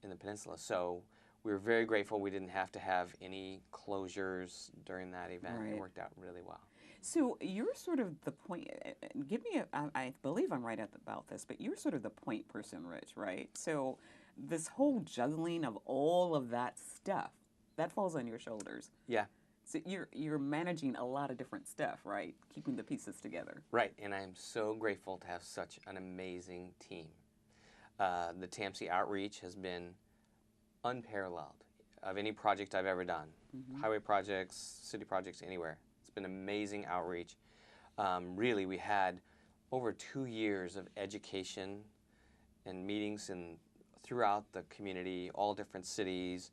in the peninsula. So we were very grateful we didn't have to have any closures during that event. Right. It worked out really well. So you're sort of the point. Give me I believe I'm right about this, but you're sort of the point person, Rich, right? So this whole juggling of all of that stuff that falls on your shoulders. Yeah. So you're managing a lot of different stuff, right? Keeping the pieces together. Right, and I am so grateful to have such an amazing team. The TAMC outreach has been unparalleled of any project I've ever done. Highway projects, city projects, anywhere. It's been amazing outreach. Really, we had over 2 years of education and meetings throughout the community, all different cities.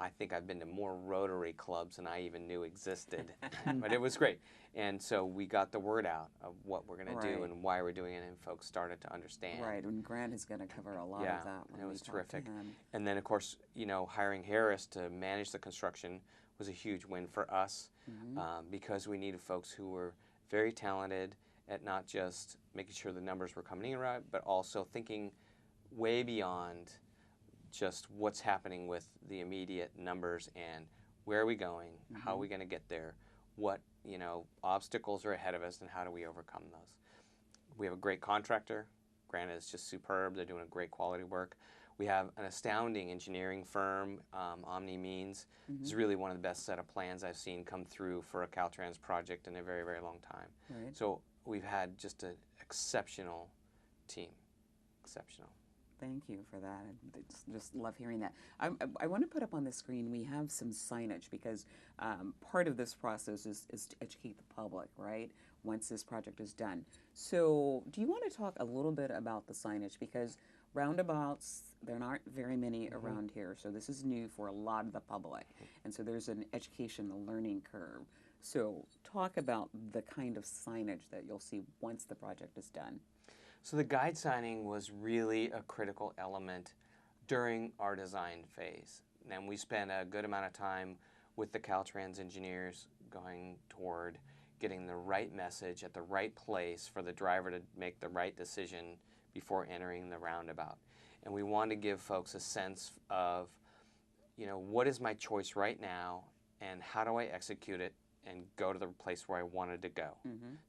I think I've been to more Rotary clubs than I even knew existed, but it was great. And so we got the word out of what we're going to do and why we're doing it, and folks started to understand. Right, and Grant is going to cover a lot of that. Yeah, it was terrific. And then, of course, you know, hiring Harris to manage the construction was a huge win for us because we needed folks who were very talented at not just making sure the numbers were coming in right, but also thinking way beyond just what's happening with the immediate numbers and where are we going, how are we going to get there, what, you know, obstacles are ahead of us and how do we overcome those. We have a great contractor. Grant is just superb. They're doing a great quality work. We have an astounding engineering firm, Omni Means. It's really one of the best set of plans I've seen come through for a Caltrans project in a very, very long time. Right. So we've had just an exceptional team, exceptional. Thank you for that. I just love hearing that. I want to put up on the screen, we have some signage because part of this process is to educate the public, right, once this project is done. So do you want to talk a little bit about the signage? Because roundabouts, there aren't very many around here, so this is new for a lot of the public. And so there's an education, a learning curve. So talk about the kind of signage that you'll see once the project is done. So the guide signing was really a critical element during our design phase. And we spent a good amount of time with the Caltrans engineers going toward getting the right message at the right place for the driver to make the right decision before entering the roundabout. And we wanted to give folks a sense of, you know, what is my choice right now and how do I execute it and go to the place where I wanted to go.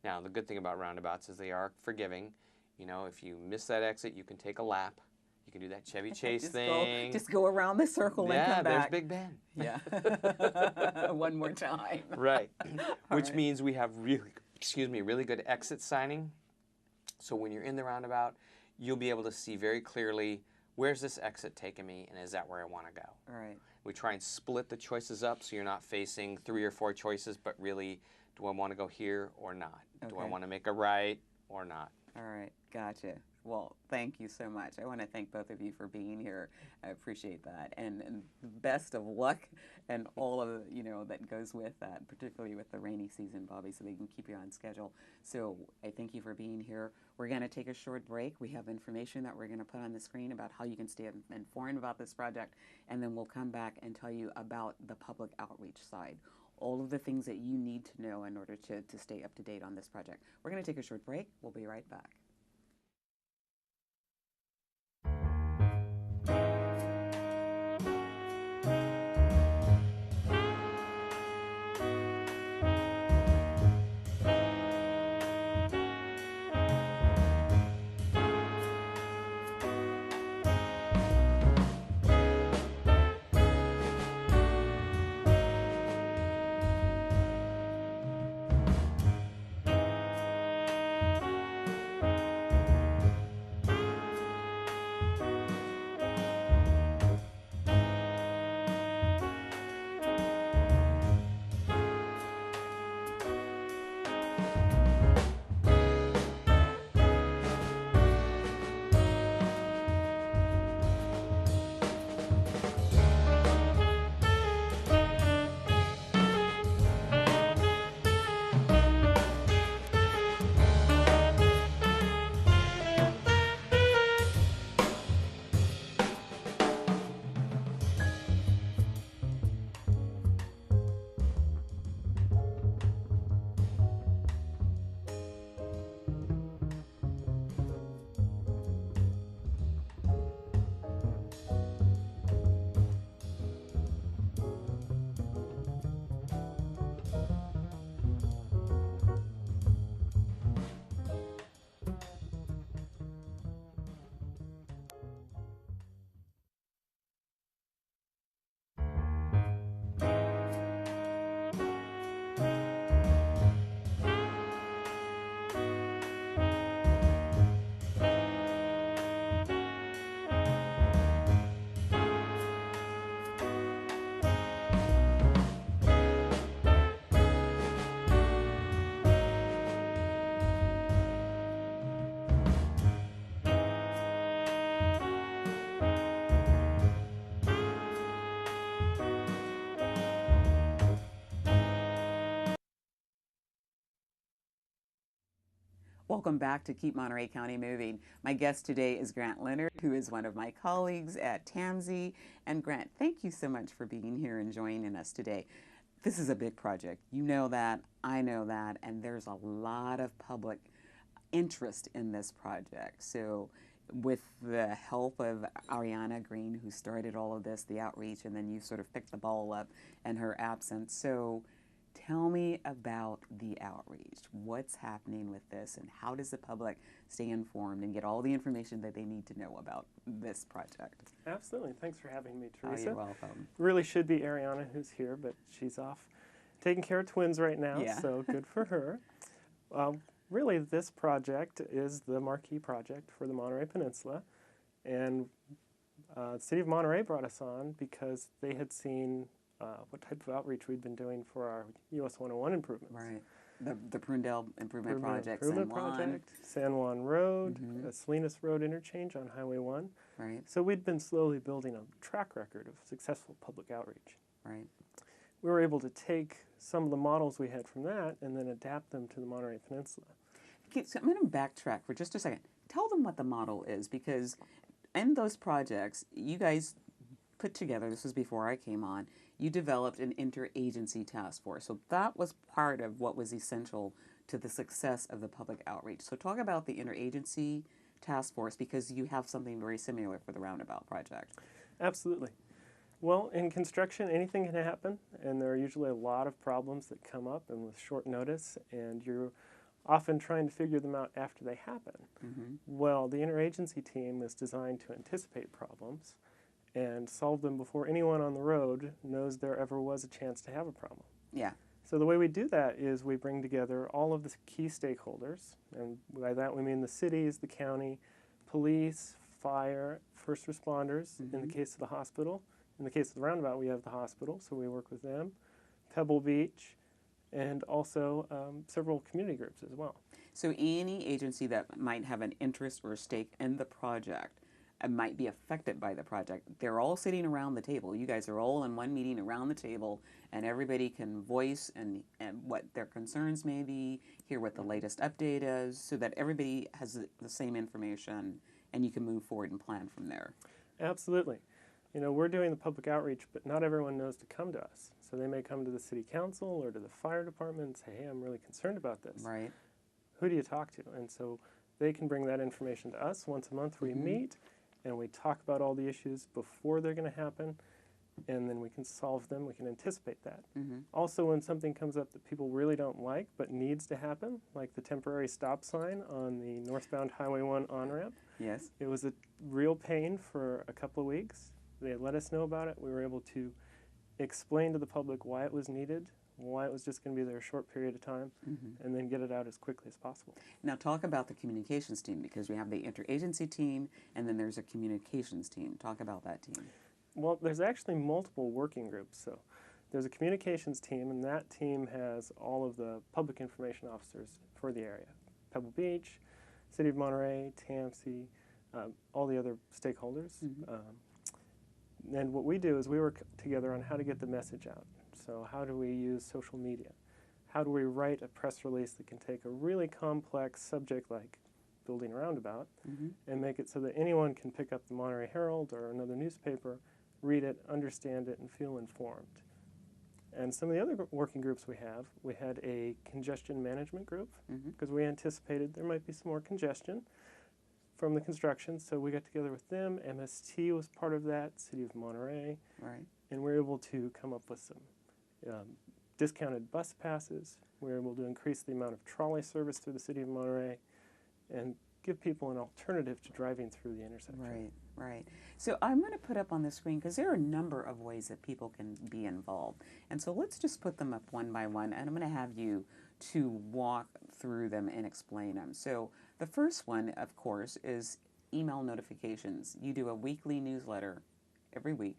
Now, the good thing about roundabouts is they are forgiving. You know, if you miss that exit, you can take a lap. You can do that Chevy Chase thing. Just go around the circle and come back. Yeah, there's Big Ben. Yeah. One more time. Right. Which means we have really good exit signing. So when you're in the roundabout, you'll be able to see very clearly, where's this exit taking me and is that where I want to go? All right. We try and split the choices up so you're not facing 3 or 4 choices, but really, do I want to go here or not? Okay. Do I want to make a right or not? All right, gotcha. Well, thank you so much. I want to thank both of you for being here. I appreciate that, and best of luck and all of that goes with that, particularly with the rainy season, Bobby, so they can keep you on schedule. So I thank you for being here. We're going to take a short break. We have information that we're going to put on the screen about how you can stay informed about this project, and then we'll come back and tell you about the public outreach side. All of the things that you need to know in order to stay up to date on this project. We're going to take a short break. We'll be right back. Welcome back to Keep Monterey County Moving. My guest today is Grant Leonard, who is one of my colleagues at TAMSI. And Grant, thank you so much for being here and joining us today. This is a big project. You know that, I know that, and there's a lot of public interest in this project. So with the help of Ariana Green, who started all of this, the outreach, and then you sort of picked the ball up in her absence. So tell me about the outreach. What's happening with this, and how does the public stay informed and get all the information that they need to know about this project? Absolutely. Thanks for having me, Oh, Teresa. you're welcome. Really should be Ariana who's here, but she's off taking care of twins right now, Yeah. so good for her. Really, this project is the marquee project for the Monterey Peninsula, and the City of Monterey brought us on because they had seen what type of outreach we'd been doing for our US 101 improvements. Right. The Prunedale Improvement Project, Improvement San Juan. Project, San Juan Road, Mhm. Salinas Road interchange on Highway 1. Right, So we'd been slowly building a track record of successful public outreach. right. We were able to take some of the models we had from that and then adapt them to the Monterey Peninsula. Okay, so I'm going to backtrack for just a second. Tell them what the model is, because in those projects, you guys put together, this was before I came on, you developed an interagency task force. So that was part of what was essential to the success of the public outreach. So talk about the interagency task force, because you have something very similar for the Roundabout project. Absolutely. Well, in construction, anything can happen, and there are usually a lot of problems that come up and with short notice, and you're often trying to figure them out after they happen. Mm-hmm. Well, the interagency team is designed to anticipate problems and solve them before anyone on the road knows there ever was a chance to have a problem. Yeah. So the way we do that is we bring together all of the key stakeholders, and by that we mean the cities, the county, police, fire, first responders, in the case of the hospital. In the case of the Roundabout, we have the hospital, so we work with them, Pebble Beach, and also several community groups as well. So any agency that might have an interest or stake in the project and might be affected by the project, they're all sitting around the table. You guys are all in one meeting around the table, and everybody can voice and what their concerns may be, hear what the latest update is, so that everybody has the same information and you can move forward and plan from there. Absolutely. You know, we're doing the public outreach, but not everyone knows to come to us. So they may come to the city council or to the fire department and say, hey, I'm really concerned about this. Right. Who do you talk to? And so they can bring that information to us. Once a month we meet and we talk about all the issues before they're going to happen, and then we can solve them. We can anticipate that. Also, when something comes up that people really don't like but needs to happen, like the temporary stop sign on the northbound Highway 1 on-ramp, Yes. it was a real pain for a couple of weeks. They let us know about it. We were able to explain to the public why it was needed, why it was just going to be there a short period of time, and then get it out as quickly as possible. Now talk about the communications team, because we have the interagency team and then there's a communications team. Talk about that team. Well, there's actually multiple working groups. So there's a communications team, and that team has all of the public information officers for the area. Pebble Beach, City of Monterey, TAMSI, all the other stakeholders. And what we do is we work together on how to get the message out. So how do we use social media? How do we write a press release that can take a really complex subject like building a roundabout and make it so that anyone can pick up the Monterey Herald or another newspaper, read it, understand it, and feel informed. And some of the other working groups we had a congestion management group because we anticipated there might be some more congestion from the construction, so we got together with them. MST was part of that, City of Monterey, Right. and we were able to come up with some discounted bus passes. We were able to increase the amount of trolley service through the City of Monterey and give people an alternative to driving through the intersection. Right, right. So I'm going to put up on the screen, because there are a number of ways that people can be involved. And so let's just put them up one by one, and I'm going to have you to walk through them and explain them. So the first one, of course, is email notifications. You do a weekly newsletter every week.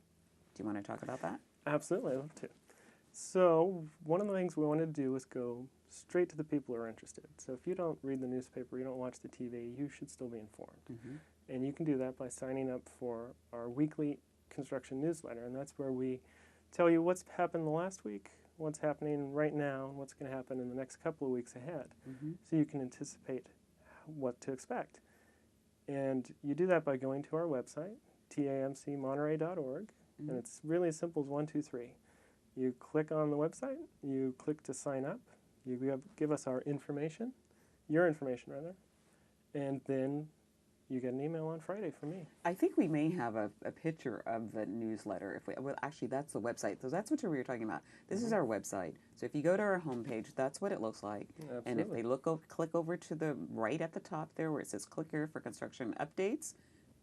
Do you want to talk about that? Absolutely, I'd love to. So one of the things we wanted to do was go straight to the people who are interested. So if you don't read the newspaper, you don't watch the TV, you should still be informed. And you can do that by signing up for our weekly construction newsletter. And that's where we tell you what's happened the last week, what's happening right now, and what's going to happen in the next couple of weeks ahead. So you can anticipate what to expect. And you do that by going to our website, tamcmonterey.org, and it's really as simple as 1, 2, 3. You click on the website, you click to sign up, you give us your information rather, and then you get an email on Friday from me. I think we may have a picture of the newsletter. Well, actually, that's the website. So that's what we were talking about. This is our website. So if you go to our homepage, that's what it looks like. Absolutely. And if they click over to the right at the top there where it says click here for construction updates,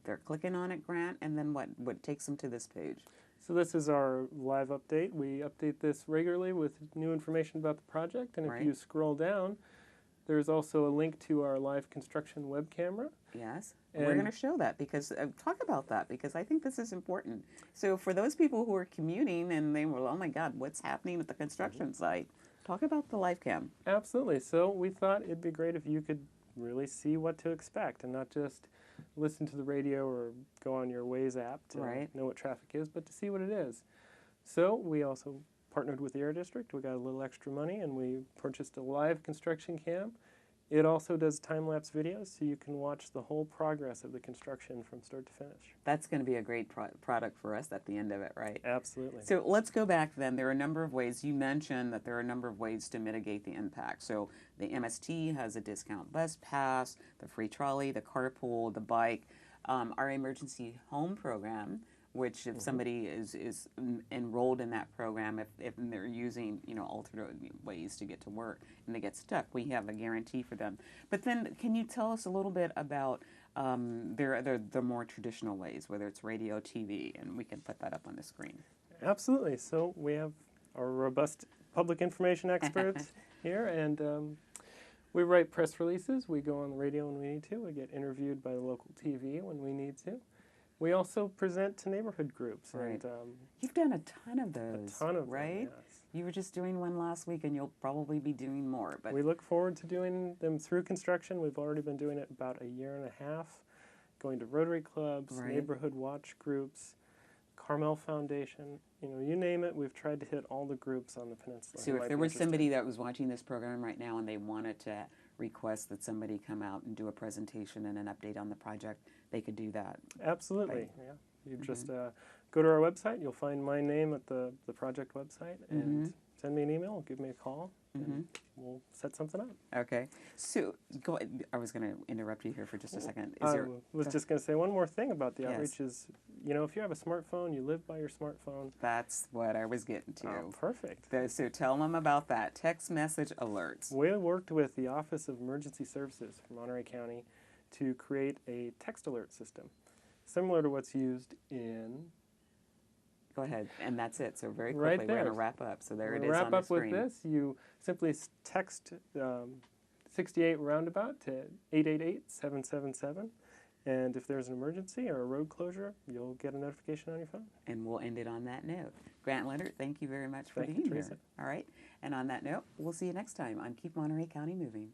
they're clicking on it, Grant, and then what takes them to this page? So this is our live update. We update this regularly with new information about the project, and if you scroll down, there's also a link to our live construction web camera. Yes, and we're going to show that because talk about that because I think this is important. So for those people who are commuting and they were, oh my God, what's happening at the construction site? Talk about the live cam. Absolutely. So we thought it'd be great if you could really see what to expect and not just listen to the radio or go on your Waze app to know what traffic is, but to see what it is. So we also partnered with the Air District. We got a little extra money and we purchased a live construction cam. It also does time-lapse videos, so you can watch the whole progress of the construction from start to finish. That's going to be a great product for us at the end of it, right? Absolutely. So let's go back then. There are a number of ways. You mentioned that there are a number of ways to mitigate the impact. So the MST has a discount bus pass, the free trolley, the carpool, the bike, our emergency home program, which if somebody is enrolled in that program, if they're using alternate ways to get to work and they get stuck, we have a guarantee for them. But then, can you tell us a little bit about the more traditional ways, whether it's radio, TV, and we can put that up on the screen. Absolutely. So we have our robust public information experts here, and we write press releases. We go on the radio when we need to. We get interviewed by the local TV when we need to. We also present to neighborhood groups. Right. And, you've done a ton of those. A ton of right? them, yes. You were just doing one last week, and you'll probably be doing more. But we look forward to doing them through construction. We've already been doing it about a year and a half, going to Rotary clubs, neighborhood watch groups, Carmel Foundation. You name it, we've tried to hit all the groups on the peninsula. So if there was somebody that was watching this program right now and they wanted to request that somebody come out and do a presentation and an update on the project, they could do that. Absolutely, yeah. You just go to our website, you'll find my name at the project website, and send me an email, give me a call, and we'll set something up. Okay. So I was going to interrupt you here for just a second. I was just going to say one more thing about the outreach is, if you have a smartphone, you live by your smartphone. That's what I was getting to. Oh, perfect. So tell them about that. Text message alerts. We worked with the Office of Emergency Services for Monterey County to create a text alert system, similar to what's used in... Go ahead, and that's it. So very quickly, we're going to wrap up. So there it is on the screen. Wrap up with this. You simply text 68 roundabout to 888-777, and if there's an emergency or a road closure, you'll get a notification on your phone. And we'll end it on that note. Grant Leonard, thank you very much for being here. All right, and on that note, we'll see you next time on Keep Monterey County Moving.